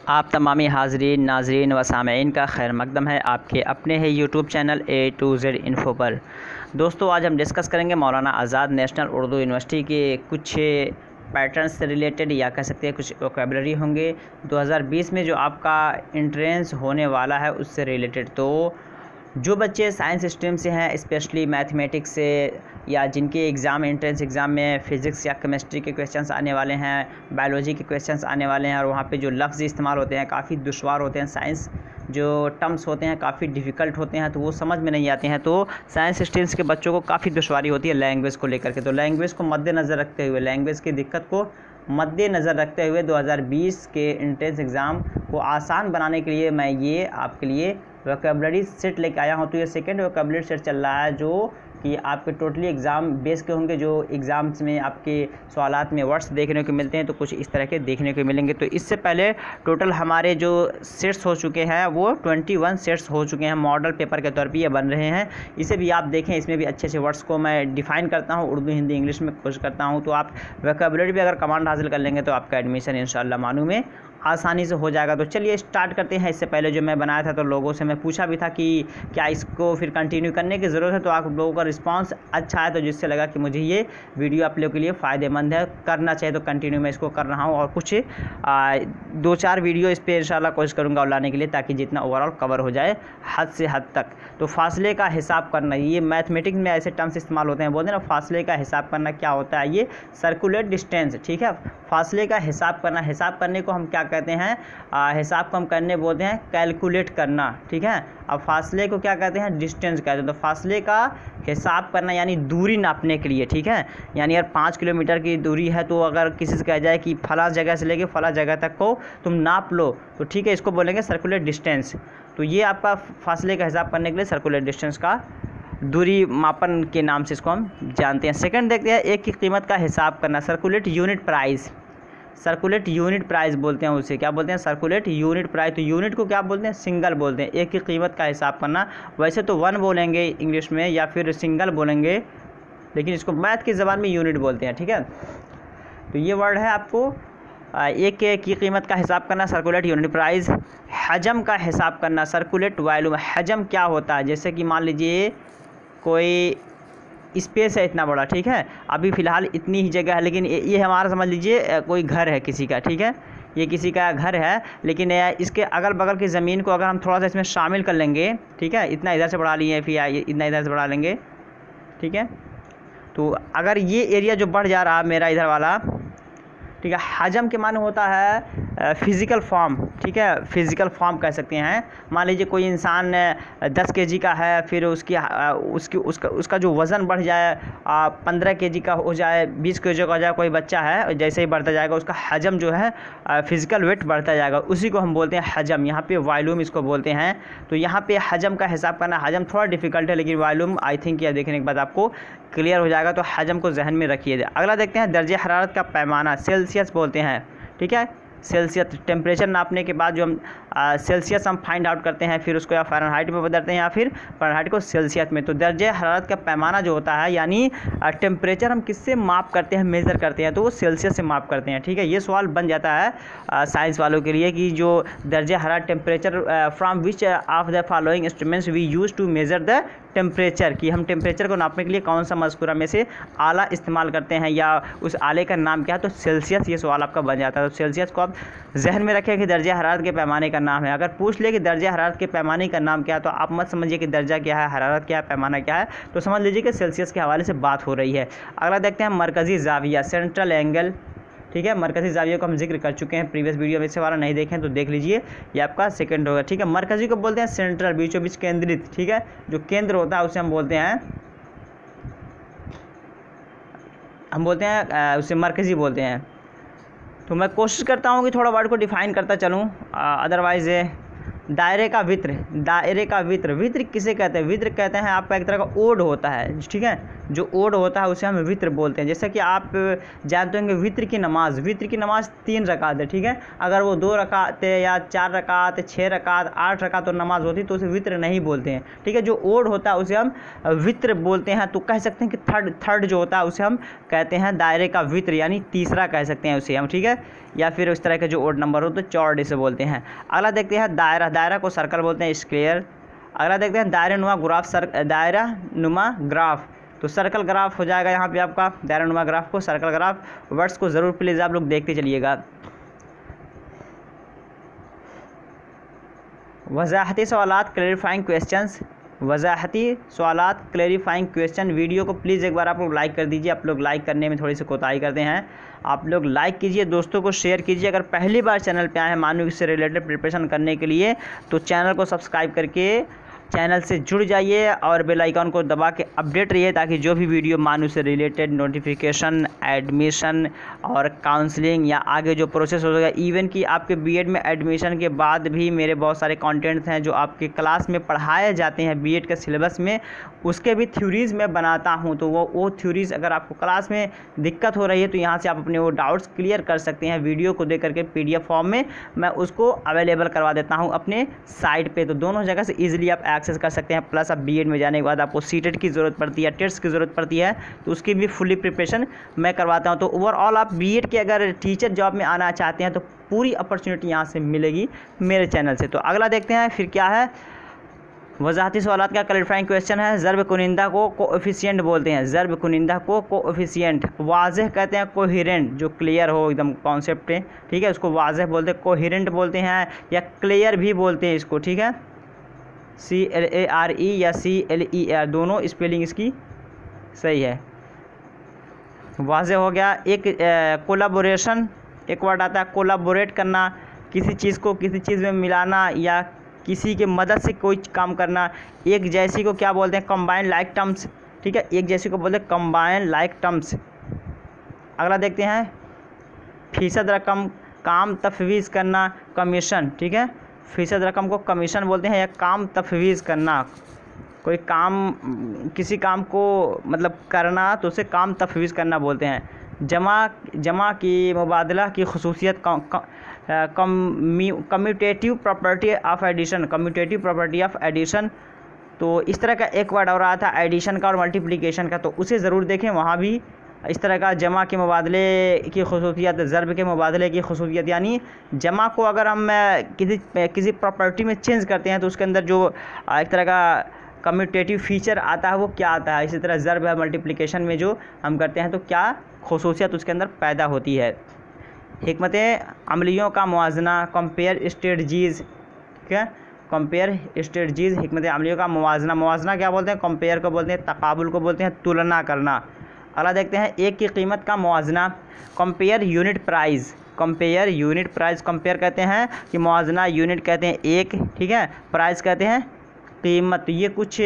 आप तमामी हाज़रीन नाज़रीन व सामईन का खैर मकदम है आपके अपने ही YouTube channel A to Z info पर। दोस्तों, आज हम डिस्कस करेंगे मौलाना आज़ाद नेशनल उर्दू यूनिवर्सिटी के कुछ पैटर्न्स से रिलेटेड, या कह सकते हैं कुछ वोकैबुलरी होंगे 2020 में जो आपका एंट्रेंस होने वाला है उससे रिलेटेड। तो जो बच्चे साइंस स्ट्रीम से हैं, स्पेशली मैथमेटिक्स से, या जिनके एग्ज़ाम एंट्रेंस एग्ज़ाम में फ़िज़िक्स या केमिस्ट्री के क्वेश्चंस आने वाले हैं, बायोलॉजी के क्वेश्चंस आने वाले हैं, और वहाँ पे जो लफ्ज़ इस्तेमाल होते हैं काफ़ी दुश्वार होते हैं, साइंस जो टर्म्स होते हैं काफ़ी डिफ़िकल्ट होते हैं, तो वो समझ में नहीं आते हैं। तो साइंस स्ट्रीम्स के बच्चों को काफ़ी दुश्वारी होती है लैंग्वेज को लेकर के। तो लैंग्वेज को मद्देनज़र रखते हुए, लैंग्वेज की दिक्कत को मद्देनज़र रखते हुए 2020 के एंट्रेंस एग्ज़ाम को आसान बनाने के लिए मैं ये आपके लिए वोकैबुलरी सेट लेके आया हूँ। तो ये सेकंड वोकैबुलरी सेट चल रहा है जो कि आपके टोटली एग्ज़ाम बेस के होंगे। जो एग्ज़ाम्स में आपके सवालात में वर्ड्स देखने को मिलते हैं तो कुछ इस तरह के देखने को मिलेंगे। तो इससे पहले टोटल हमारे जो सेट्स हो चुके हैं वो 21 सेट्स हो चुके हैं, मॉडल पेपर के तौर पे ये बन रहे हैं। इसे भी आप देखें, इसमें भी अच्छे अच्छे वर्ड्स को मैं डिफ़ाइन करता हूँ, उर्दू हिंदी इंग्लिश में कोशिश करता हूँ। तो आप वोकैबुलरी भी अगर कमांड हासिल कर लेंगे तो आपका एडमिशन इंशाअल्लाह मानू में आसानी से हो जाएगा। तो चलिए स्टार्ट करते हैं। इससे पहले जो मैं बनाया था तो लोगों से मैं पूछा भी था कि क्या इसको फिर कंटिन्यू करने की ज़रूरत है, तो आप लोगों का रिस्पांस अच्छा है, तो जिससे लगा कि मुझे ये वीडियो आप लोगों के लिए फ़ायदेमंद है, करना चाहिए, तो कंटिन्यू मैं इसको कर रहा हूँ। और कुछ 2-4 वीडियो इस पर इंशाल्लाह कोशिश करूँगा और लाने के लिए, ताकि जितना ओवरऑल कवर हो जाए हद से हद तक। तो फासले का हिसाब करना, ये मैथमेटिक्स में ऐसे टर्म्स इस्तेमाल होते हैं, बोलते हैं ना फासले का हिसाब करना क्या होता है, ये सर्कुलेट डिस्टेंस, ठीक है। फासले का हिसाब करना, हिसाब करने को हम क्या कहते हैं, हिसाब को हम करने बोलते हैं कैलकुलेट करना, ठीक है। अब फासले को क्या कहते हैं, डिस्टेंस कहते हैं। तो फासले का हिसाब करना यानी दूरी नापने के लिए, ठीक है। यानी यार 5 किलोमीटर की दूरी है, तो अगर किसी से कहा जाए कि फला जगह से लेके फला जगह तक को तुम नाप लो, तो ठीक है, इसको बोलेंगे सर्कुलेट डिस्टेंस। तो ये आपका फासले का हिसाब करने के लिए सर्कुलेट डिस्टेंस का दूरी मापन के नाम से इसको हम जानते हैं। सेकंड देखते हैं, एक की कीमत का हिसाब करना, circulate unit price. Circulate unit price बोलते हैं उसे, क्या बोलते हैं, सर्कुलेट यूनिट प्राइस। तो यूनिट को क्या बोलते हैं, सिंगल बोलते हैं। एक की कीमत का हिसाब करना, वैसे तो 1 बोलेंगे इंग्लिश में या फिर सिंगल बोलेंगे, लेकिन इसको मैथ की ज़बान में यूनिट बोलते हैं, ठीक है। तो ये वर्ड है आपको, एक की कीमत का हिसाब करना सर्कुलेट यूनिट प्राइस। हजम का हिसाब करना सर्कुलेट वॉल्यूम। हजम क्या होता है, जैसे कि मान लीजिए कोई स्पेस है इतना बड़ा, ठीक है, अभी फ़िलहाल इतनी ही जगह है, लेकिन ये हमारा समझ लीजिए कोई घर है किसी का, ठीक है, ये किसी का घर है, लेकिन इसके अगल बगल की ज़मीन को अगर हम थोड़ा सा इसमें शामिल कर लेंगे, ठीक है, इतना इधर से बढ़ा लिए, फिर इतना इधर से बढ़ा लेंगे, ठीक है। तो अगर ये एरिया जो बढ़ जा रहा है मेरा इधर वाला, ठीक है, हजम के माने होता है फ़िज़िकल फॉर्म, ठीक है, फ़िज़िकल फॉर्म कह सकते हैं। मान लीजिए कोई इंसान 10 केजी का है, फिर उसका जो वज़न बढ़ जाए 15 केजी का हो जाए, 20 केजी का हो जाए, कोई बच्चा है, जैसे ही बढ़ता जाएगा उसका हजम जो है फ़िज़िकल वेट बढ़ता जाएगा, उसी को हम बोलते हैं हजम। यहाँ पे वॉल्यूम इसको बोलते हैं। तो यहाँ पे हजम का हिसाब करना, हजम थोड़ा डिफ़िकल्ट है, लेकिन वॉल्यूम आई थिंक यह देखने के बाद आपको क्लियर हो जाएगा। तो हजम को जहन में रखिए। अगला देखते हैं, दर्जे हरारत का पैमाना, सेल्सियस बोलते हैं, ठीक है। सेल्सियस टेम्परेचर नापने के बाद जो हम सेल्सियस हम फाइंड आउट करते हैं, फिर उसको या फ़ारेनहाइट में बदलते हैं या फिर फ़ारेनहाइट को सेल्सियस में। तो दर्जे हरारत का पैमाना जो होता है, यानी टेम्परेचर हम किससे माप करते हैं, मेज़र करते हैं, तो वो सेल्सियस से माप करते हैं, ठीक है। ये सवाल बन जाता है साइंस वालों के लिए कि जो दर्जे हरारत temperature from which of the following instruments we use to measure the temperature, कि हम टेम्परेचर को नापने के लिए कौन सा मज़कूरा में से आला इस्तेमाल करते हैं, या उस आले का नाम क्या है, तो सेल्सियस ये सवाल आपका बन जाता है। तो सेल्सियस को आप जहन में रखें कि दर्जा हरारत के पैमाने का नाम है। अगर पूछ ले कि दर्जा हरारत के पैमाने का नाम क्या है, तो आप मत समझिए कि दर्जा क्या है, हरारत क्या है, पैमाना क्या है, तो समझ लीजिए कि सेल्सियस के हवाले से बात हो रही है। अगला देखते हैं, मरकज़ी ज़ाविया, सेंट्रल एंगल, ठीक है। मरकज़ी ज़ाविया को हम जिक्र कर चुके हैं प्रीवियस वीडियो में, इससे वाला नहीं देखें तो देख लीजिए, ये आपका सेकंड होगा, ठीक है। मरकज़ी को बोलते हैं सेंट्रल, बीचों बीच केंद्रित, ठीक है, जो केंद्र होता है उसे हम बोलते हैं उसे मरकज़ी बोलते हैं। तो मैं कोशिश करता हूँ कि थोड़ा वर्ड को डिफ़ाइन करता चलूँ, अदरवाइज़ दायरे का वित्र, वित्र किसे कहते हैं, वित्र कहते हैं आपका एक तरह का ओड होता है, ठीक है। जो ओड होता है उसे हम वित्र बोलते हैं। जैसे कि आप जानते होंगे वित्र की नमाज 3 रकात है, ठीक है। अगर वो 2 रकात या 4 रकात, 6 रकात, 8 रकात और नमाज होती तो उसे वित्र नहीं बोलते हैं, ठीक है। जो ओड होता है उसे हम वित्र बोलते हैं। तो कह सकते हैं कि थर्ड जो होता है उसे हम कहते हैं दायरे का वित्र, यानी तीसरा कह सकते हैं उसे हम, ठीक है। या फिर उस तरह के जो ओड नंबर हो तो चौड़ इसे बोलते हैं। अगला देखते हैं दायरा को सर्कल बोलते हैं, स्क्वायर। अगला देखते हैं दायरा नुमा ग्राफ। तो सर्कल ग्राफ हो जाएगा यहाँ पे आपका, दायरा नुमा ग्राफ को सर्कल ग्राफ। वर्ड्स को ज़रूर प्लीज़ आप लोग देखते चलिएगा। वजाहती सवालात क्लैरिफाइंग क्वेश्चंस, वजाहती सवालात क्लैरिफाइंग क्वेश्चन। वीडियो को प्लीज़ एक बार आप लोग लाइक कर दीजिए। आप लोग लाइक करने में थोड़ी सी कोताही करते हैं, आप लोग लाइक कीजिए, दोस्तों को शेयर कीजिए। अगर पहली बार चैनल पे आए हैं मानविक से रिलेटेड प्रिपरेशन करने के लिए तो चैनल को सब्सक्राइब करके चैनल से जुड़ जाइए और बेल आइकन को दबा के अपडेट रहिए, ताकि जो भी वीडियो मानव से रिलेटेड नोटिफिकेशन, एडमिशन और काउंसलिंग या आगे जो प्रोसेस होगा, इवन कि आपके बीएड में एडमिशन के बाद भी मेरे बहुत सारे कंटेंट्स हैं जो आपके क्लास में पढ़ाए जाते हैं बीएड के सिलेबस में, उसके भी थ्योरीज़ मैं बनाता हूं। तो वो थ्योरीज़ अगर आपको क्लास में दिक्कत हो रही है तो यहाँ से आप अपने वो डाउट्स क्लियर कर सकते हैं। वीडियो को देख करके PDF फॉर्म में मैं उसको अवेलेबल करवा देता हूँ अपने साइट पे, तो दोनों जगह से ईजिली आप एक्सेस कर सकते हैं। प्लस अब बीएड में जाने के बाद आपको सीटेट की ज़रूरत पड़ती है, टेस्ट की ज़रूरत पड़ती है, तो उसकी भी फुली प्रिपरेशन मैं करवाता हूँ। तो ओवरऑल आप बीएड के अगर टीचर जॉब में आना चाहते हैं तो पूरी अपॉर्चुनिटी यहाँ से मिलेगी मेरे चैनल से। तो अगला देखते हैं फिर क्या है। वजाहती सवालात का क्लैरिफाइंग क्वेश्चन है। ज़र्ब कुनिंदा को कोएफिशिएंट बोलते हैं, ज़र्ब कुनिंदा को कोएफिशिएंट। वाज़ेह कहते हैं कोहेरेंट, जो क्लियर हो एकदम कॉन्सेप्ट है, ठीक है, उसको वाज़ेह बोलते हैं, कोहेरेंट बोलते हैं या क्लियर भी बोलते हैं इसको, ठीक है। CLARE या CLER दोनों स्पेलिंग इसकी सही है। वाज़ेह हो गया। एक कोलाबोरेशन, एक वर्ड आता है कोलाबोरेट करना, किसी चीज़ को किसी चीज़ में मिलाना या किसी के मदद से कोई काम करना। एक जैसी को क्या बोलते हैं, कंबाइन लाइक टर्म्स, ठीक है, एक जैसी को बोलते हैं कंबाइन लाइक टर्म्स। अगला देखते हैं फीसद रकम, काम तफवीज़ करना, कमीशन, ठीक है। फीसद रकम को कमीशन बोलते हैं या काम तफवीज़ करना। कोई काम, किसी काम को मतलब करना तो उसे काम तफवीज़ करना बोलते हैं। जमा की मुबादला की खसूसियत commutative property of addition, commutative property of addition. तो इस तरह का एक वर्ड और रहा था एडिशन का और मल्टीप्लिकेशन का, तो उसे ज़रूर देखें, वहाँ भी इस तरह का जमा के मुबादले की खसूसियत, ज़र्ब के मुबादले की खसूसियत, यानी जमा को अगर हम किसी प्रॉपर्टी में चेंज करते हैं तो उसके अंदर जो एक तरह का कम्यूटेटिव फीचर आता है वो क्या आता है। इसी तरह ज़र्ब है मल्टीप्लिकेशन में जो हम करते हैं तो क्या खसूसियत उसके अंदर पैदा होती है। हिकमत अमलियों का मुवाजना, कंपेयर स्ट्रेटजीज़, ठीक है, कंपेयर स्ट्रेटजीज़, हिकमत अमलियों का मुवाजना। मुवाजना क्या बोलते हैं, कंपेयर को बोलते हैं, तकाबुल को बोलते हैं, तुलना करना। अगला देखते हैं एक की कीमत का मुवाजना, compare unit price, compare unit price. Compare कहते हैं कि मुवाजना, यूनिट कहते हैं एक, ठीक है, प्राइस कहते हैं कीमत। तो ये कुछ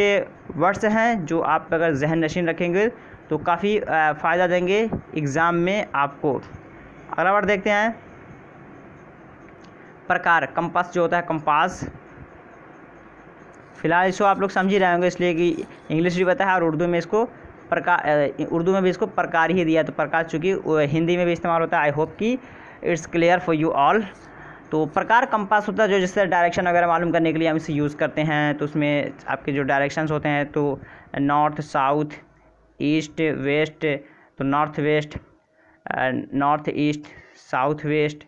वर्ड्स हैं जो आप अगर जहन नशीन रखेंगे तो काफ़ी फ़ायदा देंगे एग्ज़ाम में आपको। अगला वर्ड देखते हैं प्रकार, कंपास जो होता है, कंपास। फिलहाल इसको आप लोग समझ ही रहे होंगे इसलिए कि इंग्लिश भी पता है और उर्दू में इसको प्रकार, उर्दू में भी इसको प्रकार ही दिया, तो प्रकार चूँकि हिंदी में भी इस्तेमाल होता है। आई होप कि it's clear for you all. तो प्रकार कंपास होता है जो जिससे डायरेक्शन वगैरह मालूम करने के लिए हम इसे यूज़ करते हैं। तो उसमें आपके जो डायरेक्शंस होते हैं तो नॉर्थ, साउथ, ईस्ट, वेस्ट, तो north west, north east, south west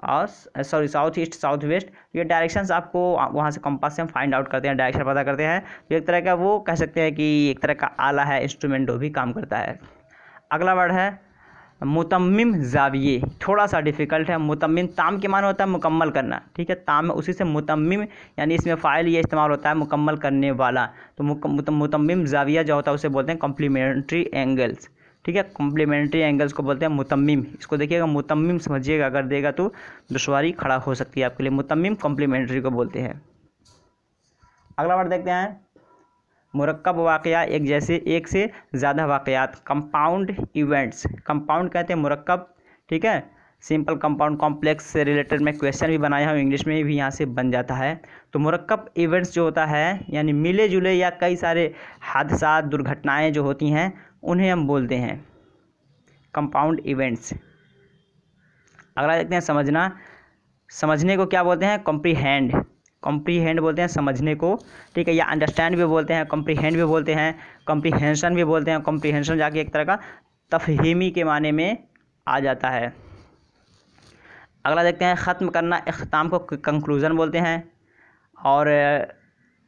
और साउथ ईस्ट, साउथ वेस्ट, ये डायरेक्शंस आपको वहाँ से कंपास से हम फाइंड आउट करते हैं, डायरेक्शन पता करते हैं। तो एक तरह का वो कह सकते हैं कि एक तरह का आला है, इंस्ट्रूमेंट, वो भी काम करता है। अगला वर्ड है मुतम्मिम ज़ाविये, थोड़ा सा डिफ़िकल्ट है। मुतम्मिम ताम के माने होता है मुकम्मल करना, ठीक है, ताम में उसी से मुतम्मिम, यानी इसमें फ़ाइल ये इस्तेमाल होता है मुकम्मल करने वाला। तो मुतम्मिम ज़ाविया जो होता है उसे बोलते हैं कॉम्प्लीमेंट्री एंगल्स, ठीक है, कॉम्प्लीमेंट्री एंगल्स को बोलते हैं मुतम्मिम। इसको देखिएगा, मुतम्मिम समझिएगा, अगर देगा तो दुश्वारी खड़ा हो सकती है आपके लिए। मुतम्मिम कॉम्प्लीमेंट्री को बोलते हैं। अगला वर्ड देखते हैं मुरक्कब वाक़या, एक जैसे एक से ज़्यादा वाक़यात, कंपाउंड इवेंट्स। कंपाउंड कहते हैं मुरक्कब, ठीक है, सिंपल, कंपाउंड, कॉम्प्लेक्स से रिलेटेड मैं क्वेश्चन भी बनाया हूँ, इंग्लिश में भी यहाँ से बन जाता है। तो मुरक्कब इवेंट्स जो होता है यानी मिले जुले या कई सारे हादसा, दुर्घटनाएं जो होती हैं उन्हें हम बोलते हैं कंपाउंड इवेंट्स। अगला देखते हैं समझना। समझने को क्या बोलते हैं? कॉम्प्रीहेंड। कॉम्प्रीहेंड बोलते हैं समझने को, ठीक है, या अंडरस्टैंड भी बोलते हैं, कॉम्प्रीहेंड भी बोलते हैं, कॉम्प्रीहेंशन भी बोलते हैं। कॉम्प्रीहेंशन जाके एक तरह का तफहीमी के माने में आ जाता है। अगला देखते हैं ख़त्म करना। इख्तिताम को कंक्लूज़न बोलते हैं। और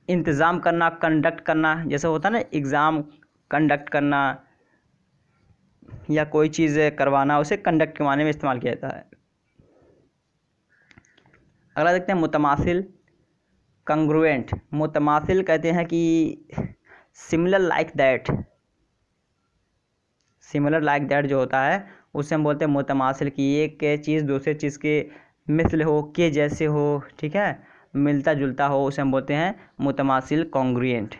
इंतज़ाम करना, कंडक्ट करना, जैसे होता है ना एग्ज़ाम कंडक्ट करना या कोई चीज़ करवाना, उसे कंडक्ट के माने में इस्तेमाल किया जाता है। अगला देखते हैं मुतमासिल, कंग्रुएंट। मुतमासिल कहते हैं कि similar like that. Similar like that जो होता है उसे हम बोलते हैं मुतमासिल, कि एक चीज़ दूसरे चीज़ के मिसल हो, के जैसे हो, ठीक है, मिलता जुलता हो, उसे हम बोलते हैं मुतमासिल, कॉन्ग्रुएंट।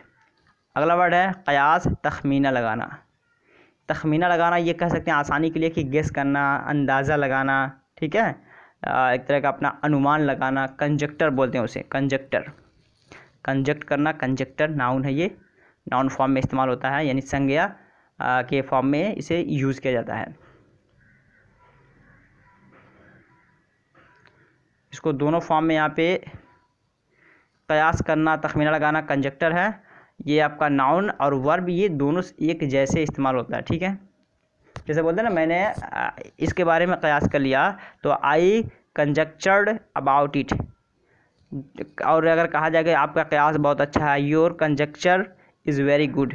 अगला वर्ड है क़यास, तखमीना लगाना। तखमीना लगाना ये कह सकते हैं आसानी के लिए कि गेस करना, अंदाज़ा लगाना, ठीक है, एक तरह का अपना अनुमान लगाना। कंजक्टर बोलते हैं उसे, कंजक्टर। कंजक्ट करना, कंजक्टर नाउन है, ये नाउन फॉर्म में इस्तेमाल होता है, यानी संज्ञा के फॉर्म में इसे यूज़ किया जाता है। इसको दोनों फॉर्म में यहाँ पे कयास करना, तखमीना लगाना कंजक्टर है, ये आपका नाउन और वर्ब ये दोनों एक जैसे इस्तेमाल होता है, ठीक है। जैसे बोलते हैं ना मैंने इसके बारे में कयास कर लिया तो आई कंजक्चर्ड अबाउट इट। और अगर कहा जाए कि आपका कयास बहुत अच्छा है, your conjuncture is very good,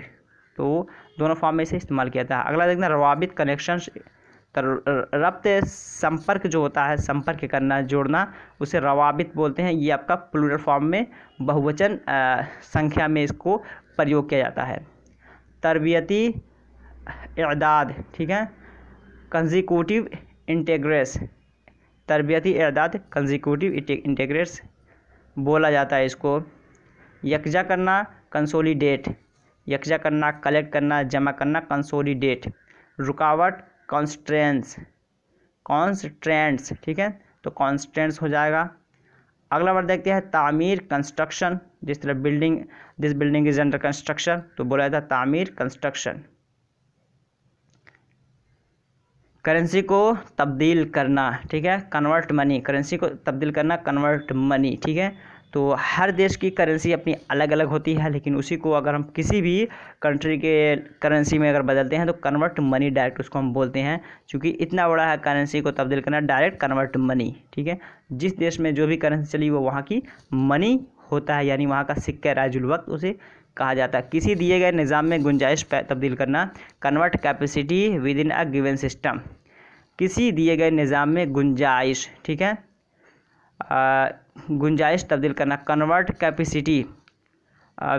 तो दोनों फॉर्म में इसे इस्तेमाल किया था। अगला देखना रवाबित, कनेक्शन। रब्त संपर्क जो होता है, संपर्क करना, जोड़ना, उसे रवाबित बोलते हैं। ये आपका प्लूरल फॉर्म में बहुवचन संख्या में इसको प्रयोग किया जाता है। तरबियती इअदाद, ठीक है, कंजिक्यूटिव इंटेग्रेस। तरबियती इअदाद, कंजिक्यूटिव इंटेग्रेस बोला जाता है इसको। यकजा करना, कंसोलिडेट। यकजा करना, कलेक्ट करना, जमा करना, कंसोलिडेट। रुकावट, कॉन्स्ट्रेंट्स। कॉन्स्ट्रेंट्स, ठीक है, तो कॉन्स्ट्रेंट्स हो जाएगा। अगला वर्ड देखते हैं तामीर, कंस्ट्रक्शन। जिस तरह building, this building is under construction, तो बोला जाता है तामीर, कंस्ट्रक्शन। करेंसी को तब्दील करना, ठीक है, कन्वर्ट मनी। करेंसी को तब्दील करना, कन्वर्ट मनी, ठीक है। तो हर देश की करेंसी अपनी अलग अलग होती है, लेकिन उसी को अगर हम किसी भी कंट्री के करेंसी में अगर बदलते हैं तो कन्वर्ट मनी डायरेक्ट उसको हम बोलते हैं, क्योंकि इतना बड़ा है करेंसी को तब्दील करना, डायरेक्ट कन्वर्ट मनी, ठीक है। जिस देश में जो भी करेंसी चली वो वहाँ की मनी होता है, यानी वहाँ का सिक्का राजुल वक्त उसे कहा जाता है। किसी दिए गए निज़ाम में गुंजाइश तब्दील करना, convert capacity with in a given system. किसी दिए गए निज़ाम में गुंजाइश, ठीक है, गुंजाइश तब्दील करना, convert capacity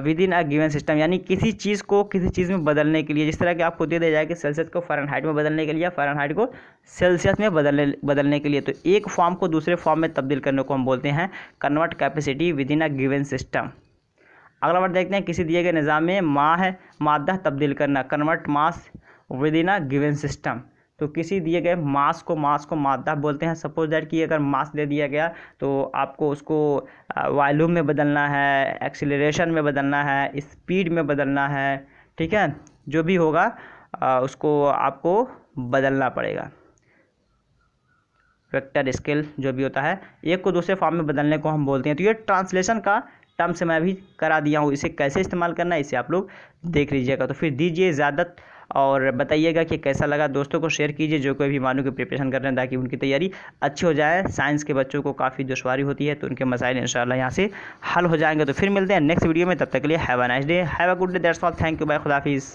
with in a given system, यानी किसी चीज़ को किसी चीज़ में बदलने के लिए। जिस तरह कि आपको दे दिया जाए कि सेल्सियस को फ़ारेनहाइट में बदलने के लिए, फ़ारेनहाइट को सेल्सियस में बदलने के लिए, तो एक फॉर्म को दूसरे फॉर्म में तब्दील करने को हम बोलते हैं convert capacity with in a given system. अगला वर्ड देखते हैं किसी दिए गए निज़ाम में मादा तब्दील करना, convert mass with in a given system. तो किसी दिए गए मास को मादा बोलते हैं। सपोज दैट कि अगर मास दे दिया गया तो आपको उसको वॉल्यूम में बदलना है, एक्सीलरेशन में बदलना है, स्पीड में बदलना है, ठीक है, जो भी होगा उसको आपको बदलना पड़ेगा। वेक्टर स्केल जो भी होता है, एक को दूसरे फॉर्म में बदलने को हम बोलते हैं। तो ये ट्रांसलेशन का टर्म से मैं भी करा दिया हूँ, इसे कैसे इस्तेमाल करना है इसे आप लोग देख लीजिएगा। तो फिर दीजिए इजाज़त और बताइएगा कि कैसा लगा। दोस्तों को शेयर कीजिए जो कोई भी मानू की प्रिपरेशन कर रहे हैं, ताकि उनकी तैयारी अच्छी हो जाए। साइंस के बच्चों को काफ़ी दुश्वारी होती है, तो उनके मसाइल इंशाल्लाह यहाँ से हल हो जाएंगे। तो फिर मिलते हैं नेक्स्ट वीडियो में, तब तक के लिए have a nice day, have a good day, that's all, thank you, bye, खुदा हाफिज़।